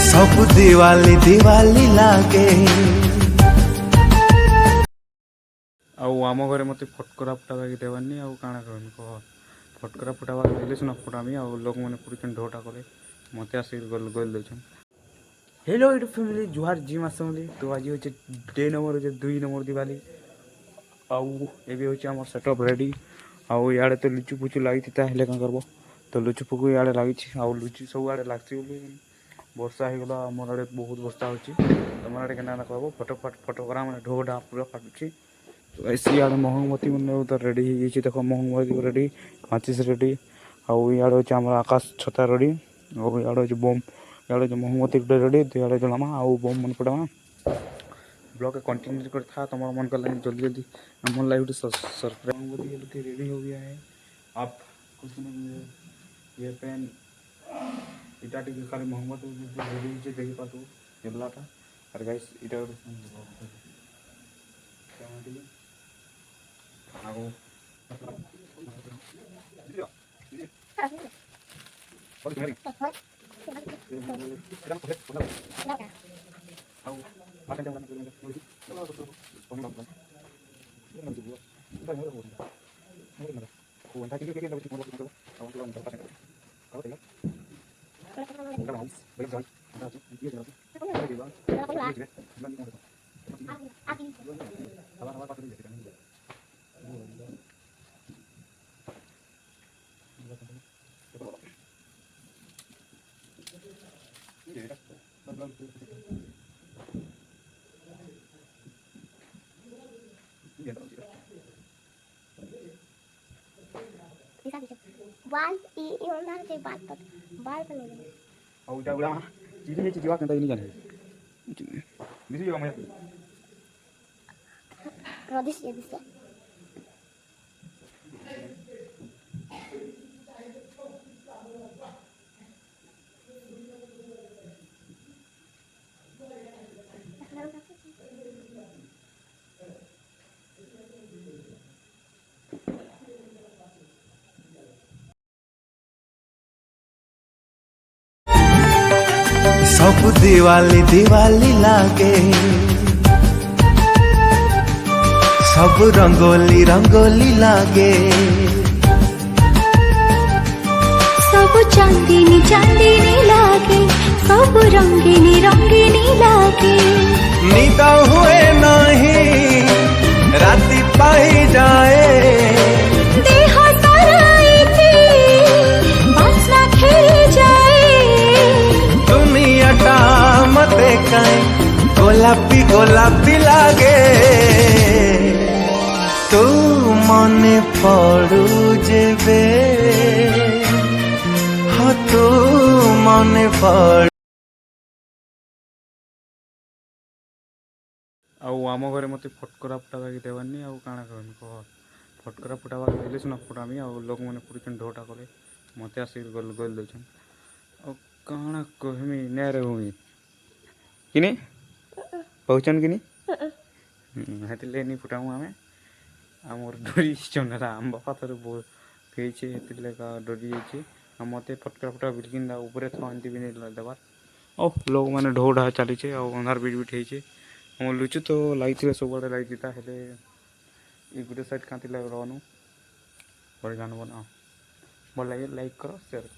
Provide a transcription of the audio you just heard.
सब दिवाली दिवाली लागे। आम घरे मत फटकरा फुटा देवानी काଣା कहमी कह फटकरा फुटावा देले सुना फुटामी लोक मैंने पुरी ढोटा करे मत आसिक गल देछन। हेलो यूट्यूब फैमिली जुहार जी मासमली। तो आज होचे डे नंबर होचे 2 नंबर दिवाली एबे होचे हमर सेटअप रेडी इे तो लुचु पुचु लगी हेल्ले क्या करब तो लुचु पुकु इे लगी लुचु सब आड़े लगती वर्षा हो गला आम आड़े बहुत वर्षा होची तुम आड़े के कहब फटोकरा मैंने ढोढा पूरा फाटुची। तो ऐसी आड़े महंगमती मैंने उधर रेडी हो देख महंगमती रेडी माचिस रेडी इे होचे आकाश छता रेडी इे होचे बम इे महंगमती रेडी तो इे जलामा बम मन पड़ामा ब्लॉग के कंटिन्यू कर था तुम्हारा मन कर जल्दी जल्दी मन लाइव सरप्राइज रेडी हो गया है। आप कुछ नहीं ये पेन इटा टी खाली मोहम्मद रेडी देखी पा तू जल्ला था और गाइस इटा बाल ईमानदार के बात पर बाल पर नहीं और उटा उड़ा चीज जीवा के नहीं जाने दिस जगह मैं रदिस ये दिस सब दिवाली दिवाली लागे। सब रंगोली रंगोली लागे। सब चांदनी चांदनी लागे सब रंगीनी रंगीनी लागे। निदा हुए नहीं राती पाई जाए देह साराइती बासना खेली जाए। दुनियाटा मते कहीं गोलापी गोलापी लागे। तू मने पड़ू जेबे हाँ तू मने पड़ आम घरे मत फटकरा फुटा देवानी काଣା कहमी कह फटकरा फुटावा देले सुना फुटामी लोक मैंने पुरी ढोटा करे मत आसिक गल देछन। काଣା कहमी नारे भूमि किनी पहुँचन किनी हेतिले नहीं फुटाऊ आमे आमर डरी चंदरा आम बापा थोड़े बहुत फेचे हेतिले का डरी जाइए मत फटकरा फुटा बिल्किन ऊपर था एमती भी नहीं देवार लोक मैंने ढोढा चली अंधार बीट बीट होइछे हम लुचु तो लगी सब आड़े लगी हेले ये गोटे साइड क्या रहनु बड़े जानब ना भल लगे लाइक करो शेयर।